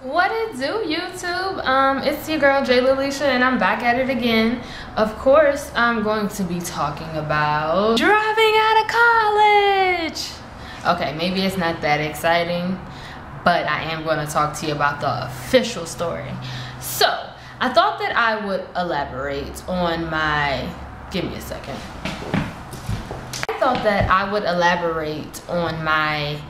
What it do, YouTube? It's your girl Jay Lalisha, and I'm back at it again. Of course, I'm going to be talking about dropping out of college. Okay, maybe it's not that exciting, but I am going to talk to you about the official story. So, I thought that I would elaborate on my... Give me a second. I thought that I would elaborate on my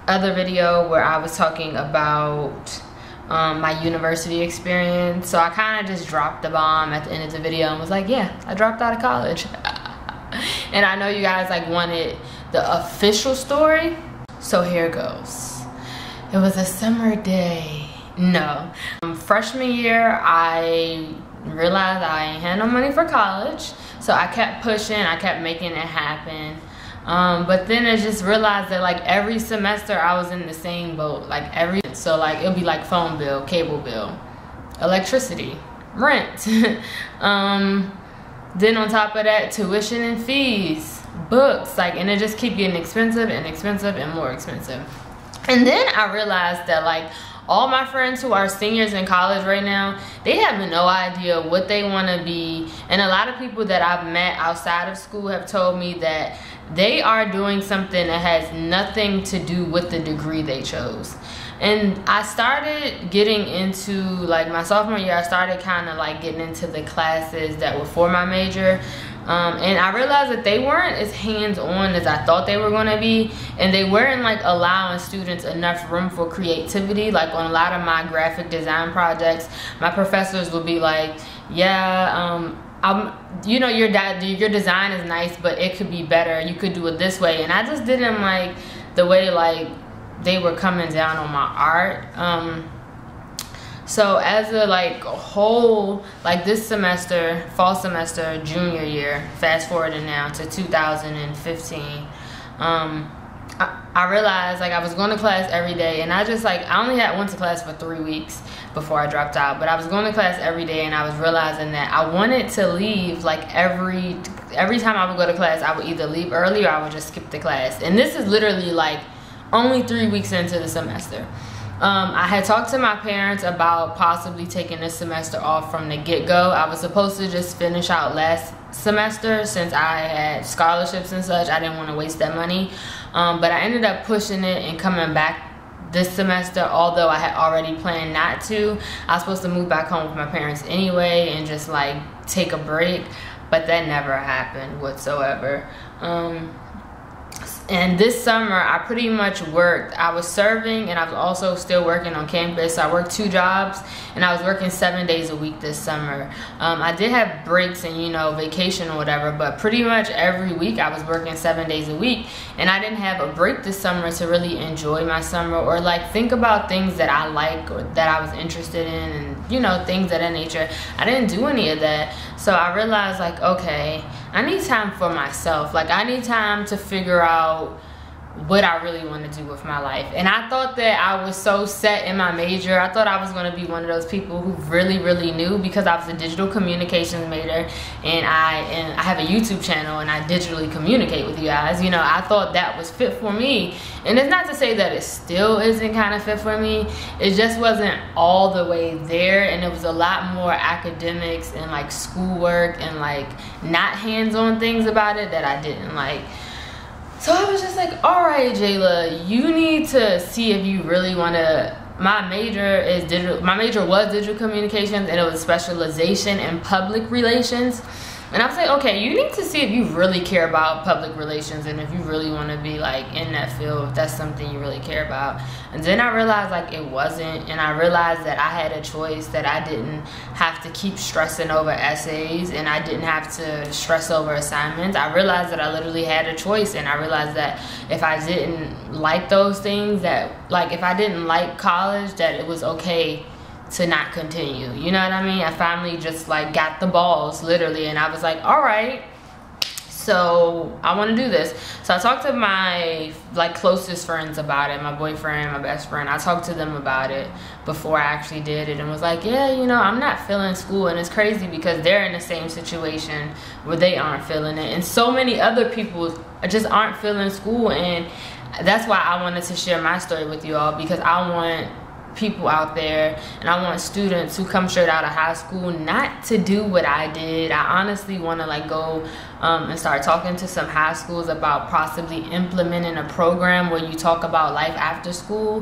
other video where I was talking about my university experience. So I kind of just dropped the bomb at the end of the video and was like, yeah, I dropped out of college. And I know you guys like wanted the official story, so here goes. It was a summer day. No, freshman year I realized I ain't had no money for college, so I kept pushing, I kept making it happen. But then I just realized that like every semester I was in the same boat. So like it'll be like phone bill, cable bill, electricity, rent. Then on top of that, tuition and fees, books, and it just keep getting expensive and expensive and more expensive. And then I realized that like all my friends who are seniors in college right now, they have no idea what they want to be. And a lot of people that I've met outside of school have told me that they are doing something that has nothing to do with the degree they chose. And I started getting into, like my sophomore year, I started kind of like getting into the classes that were for my major. And I realized that they weren't as hands-on as I thought they were going to be, and they weren't like allowing students enough room for creativity. Like on a lot of my graphic design projects, my professors would be like, yeah, you know, your design is nice, but it could be better. You could do it this way. And I just didn't like the way like they were coming down on my art. So as a like whole, like this semester, fall semester, junior year, fast forwarding now to 2015, I realized like I was going to class every day, and I just like, I only went to class for 3 weeks before I dropped out, but I was going to class every day, and I was realizing that I wanted to leave like every time I would go to class, I would either leave early or I would just skip the class. And this is literally like only 3 weeks into the semester. I had talked to my parents about possibly taking this semester off from the get-go. I was supposed to just finish out last semester since I had scholarships and such. I didn't want to waste that money. But I ended up pushing it and coming back this semester, although I had already planned not to. I was supposed to move back home with my parents anyway and just like take a break, but that never happened whatsoever. And this summer, I pretty much worked. I was serving, and I was also still working on campus. So I worked 2 jobs, and I was working 7 days a week this summer. I did have breaks and, you know, vacation or whatever, but pretty much every week I was working 7 days a week. And I didn't have a break this summer to really enjoy my summer or like think about things that I like or that I was interested in, and, you know, things of that nature. I didn't do any of that. So I realized like, okay, I need time for myself. Like I need time to figure out what I really want to do with my life. And I thought that I was so set in my major. I thought I was going to be one of those people who really knew, because I was a digital communications major, and I have a YouTube channel and I digitally communicate with you guys. You know, I thought that was fit for me. And it's not to say that it still isn't kind of fit for me. It just wasn't all the way there, and it was a lot more academics and like schoolwork and like not hands-on things about it that I didn't like. So I was just like, all right, Jayla, you need to see if you really want to. My major was digital communications, and it was specialization in public relations. And I was like, okay, you need to see if you really care about public relations and if you really want to be like in that field, if that's something you really care about. And then I realized like it wasn't, and I realized that I had a choice, that I didn't have to keep stressing over essays, and I didn't have to stress over assignments. I realized that I literally had a choice, and I realized that if I didn't like those things, that like if I didn't like college, that it was okay to not continue. You know what I mean? I finally just like got the balls, literally, and I was like, all right, so I want to do this. So I talked to my like closest friends about it, my boyfriend, my best friend. I talked to them about it before I actually did it, and was like, yeah, you know, I'm not feeling school. And it's crazy because they're in the same situation where they aren't feeling it, and so many other people just aren't feeling school. And that's why I wanted to share my story with you all, because I want people out there, and I want students who come straight out of high school not to do what I did. I honestly want to like go and start talking to some high schools about possibly implementing a program where you talk about life after school,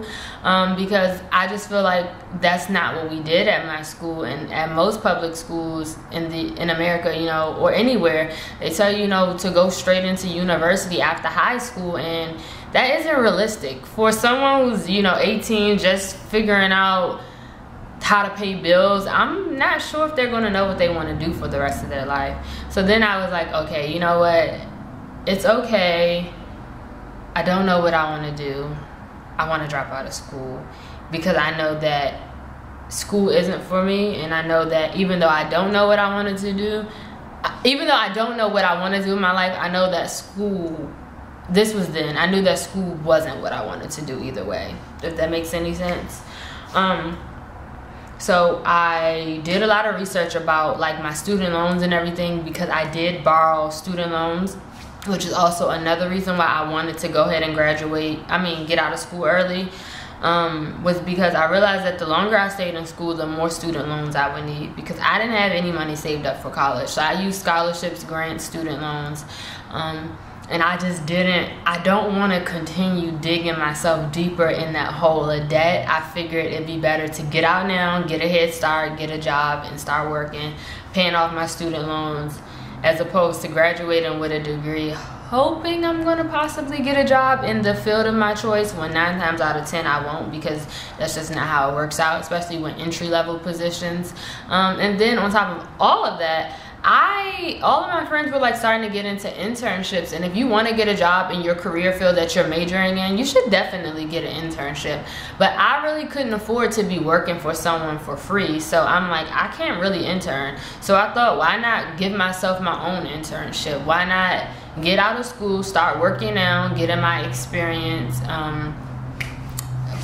because I just feel like that's not what we did at my school and at most public schools in America, you know, or anywhere. They tell you, you know, to go straight into university after high school, and that isn't realistic for someone who's, you know, 18, just figuring out how to pay bills. I'm not sure if they're going to know what they want to do for the rest of their life. So then I was like, okay, you know what? It's okay. I don't know what I want to do. I want to drop out of school because I know that school isn't for me, and I know that even though I don't know what I wanted to do, even though I don't know what I want to do in my life, I know that school, this was then, I knew that school wasn't what I wanted to do either way, if that makes any sense. So I did a lot of research about like my student loans and everything, because I did borrow student loans, which is also another reason why I wanted to go ahead and get out of school early, was because I realized that the longer I stayed in school, the more student loans I would need, because I didn't have any money saved up for college. So I used scholarships, grants, student loans, and I don't want to continue digging myself deeper in that hole of debt. I figured it'd be better to get out now, get a head start, get a job, and start working, paying off my student loans, as opposed to graduating with a degree, hoping I'm going to possibly get a job in the field of my choice, when 9 times out of 10 I won't, because that's just not how it works out, especially when entry-level positions. And then on top of all of that, all of my friends were like starting to get into internships, and if you want to get a job in your career field that you're majoring in, you should definitely get an internship. But I really couldn't afford to be working for someone for free, so I'm like, I can't really intern. So I thought, why not give myself my own internship? Why not get out of school, start working now, getting my experience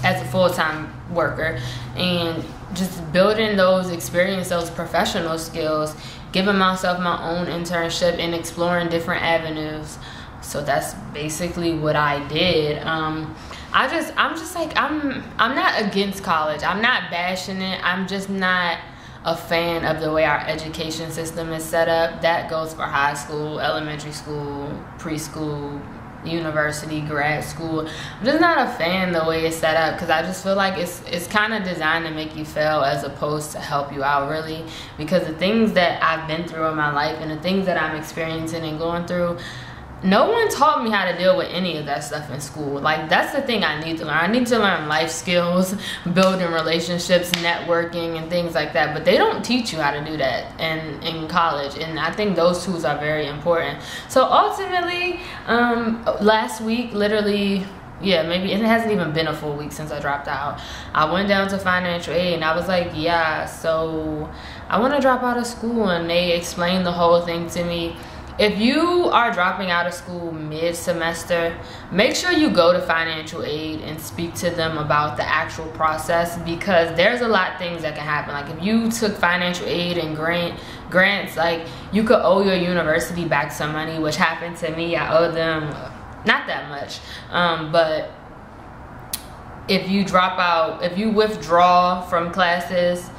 as a full-time worker, and just building those experience, those professional skills, giving myself my own internship and exploring different avenues. So that's basically what I did. I'm not against college. I'm not bashing it. I'm just not a fan of the way our education system is set up. That goes for high school, elementary school, preschool, university, grad school. I'm just not a fan the way it's set up, because I just feel like it's kind of designed to make you fail as opposed to help you out, really, because the things that I've been through in my life and the things that I'm experiencing and going through, no one taught me how to deal with any of that stuff in school. Like, that's the thing I need to learn. I need to learn life skills, building relationships, networking, and things like that. But they don't teach you how to do that in college. And I think those tools are very important. So ultimately, last week, literally, yeah, maybe it hasn't even been a full week since I dropped out, I went down to financial aid, and I was like, yeah, so I want to drop out of school. And they explained the whole thing to me. If you are dropping out of school mid-semester, make sure you go to financial aid and speak to them about the actual process, because there's a lot of things that can happen. Like, if you took financial aid and grants, like, you could owe your university back some money, which happened to me. I owe them not that much, but if you drop out, if you withdraw from classes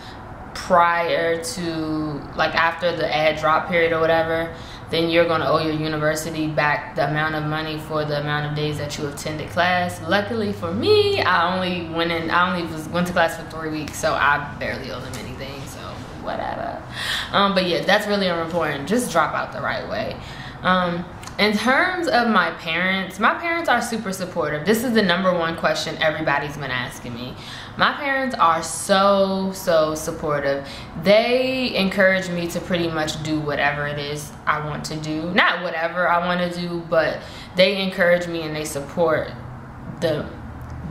prior to, like, after the ad drop period or whatever, then you're going to owe your university back the amount of money for the amount of days that you attended class. Luckily for me, I only went to class for 3 weeks, so I barely owe them anything, so whatever. But yeah, that's really important. Just drop out the right way. In terms of my parents are super supportive. This is the #1 question everybody's been asking me. My parents are so supportive. They encourage me to pretty much do whatever it is I want to do. Not whatever I want to do, but they encourage me and they support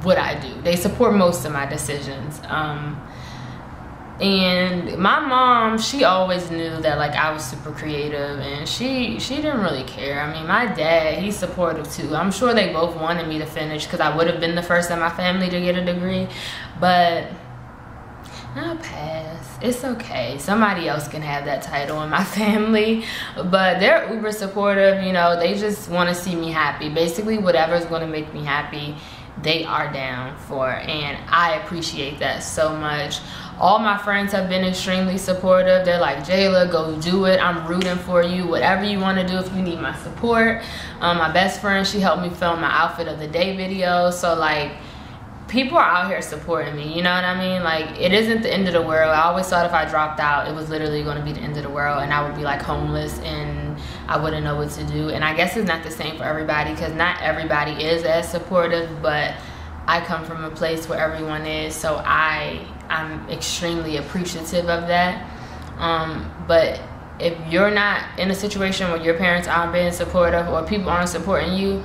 what I do. They support most of my decisions. And my mom, she always knew that, like, I was super creative, and she didn't really care. I mean, my dad, he's supportive too. I'm sure they both wanted me to finish, because I would have been the first in my family to get a degree, but I'll pass. It's okay. Somebody else can have that title in my family. But they're uber supportive, you know. They just want to see me happy. Basically, whatever's going to make me happy, they are down for, and I appreciate that so much. All my friends have been extremely supportive. They're like, Jayla, go do it. I'm rooting for you. Whatever you want to do, if you need my support. My best friend, she helped me film my outfit of the day video. So like, people are out here supporting me, you know what I mean? Like, it isn't the end of the world. I always thought if I dropped out, it was literally going to be the end of the world, and I would be like homeless and I wouldn't know what to do. And I guess it's not the same for everybody, because not everybody is as supportive, but I come from a place where everyone is, so I'm extremely appreciative of that. But if you're not in a situation where your parents aren't being supportive or people aren't supporting you,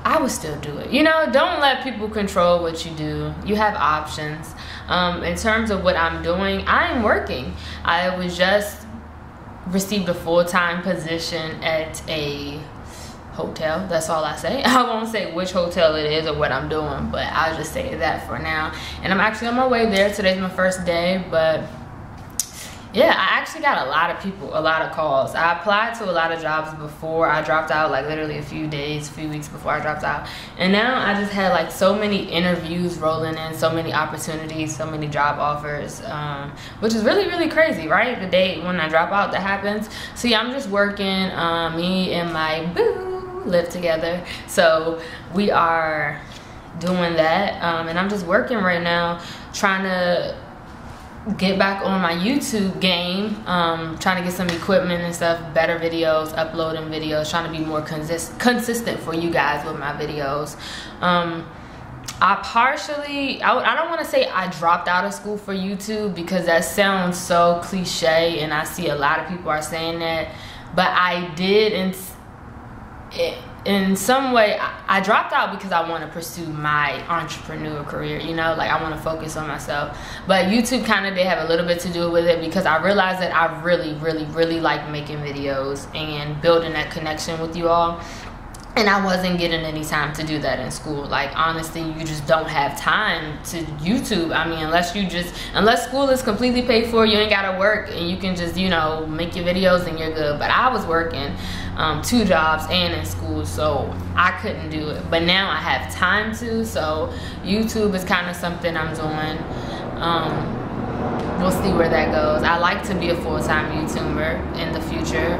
I would still do it. You know, don't let people control what you do. You have options. In terms of what I'm doing, I'm working. I was just received a full-time position at a hotel. That's all I say. I won't say which hotel it is or what I'm doing, but I'll just say that for now. And I'm actually on my way there. Today's my first day, but yeah, I actually got a lot of calls. I applied to a lot of jobs before I dropped out, like literally a few weeks before I dropped out. And now I just had like so many interviews rolling in, so many opportunities, so many job offers, which is really, really crazy, right? The day when I drop out, that happens. So yeah, I'm just working. Me and my boo live together. So we are doing that. And I'm just working right now, trying to get back on my YouTube game, trying to get some equipment and stuff, better videos, uploading videos, trying to be more consistent for you guys with my videos. I don't want to say I dropped out of school for YouTube, because that sounds so cliche and I see a lot of people are saying that, but I did in some way. I dropped out because I want to pursue my entrepreneur career, you know, like I want to focus on myself. But YouTube kind of did have a little bit to do with it, because I realized that I really, really, really like making videos and building that connection with you all. And I wasn't getting any time to do that in school. Like, honestly, you just don't have time to YouTube. I mean, unless school is completely paid for, you ain't gotta work, and you can just, you know, make your videos and you're good. But I was working 2 jobs and in school, so I couldn't do it. But now I have time to, so YouTube is kind of something I'm doing. We'll see where that goes. I like to be a full-time YouTuber in the future,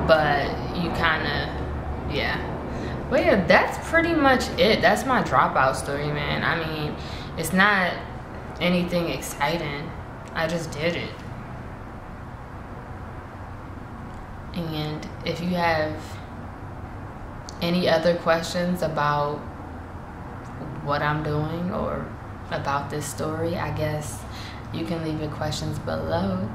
but you kind of, yeah. But yeah, that's pretty much it. That's my dropout story, man. I mean, it's not anything exciting. I just did it. And if you have any other questions about what I'm doing or about this story, I guess you can leave your questions below.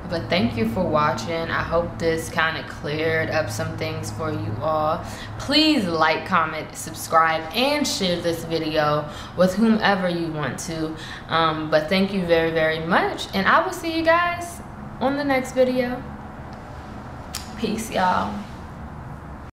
But thank you for watching. I hope this kind of cleared up some things for you all. Please like, comment, subscribe, and share this video with whomever you want to. But thank you very, very much. And I will see you guys on the next video. Peace, y'all.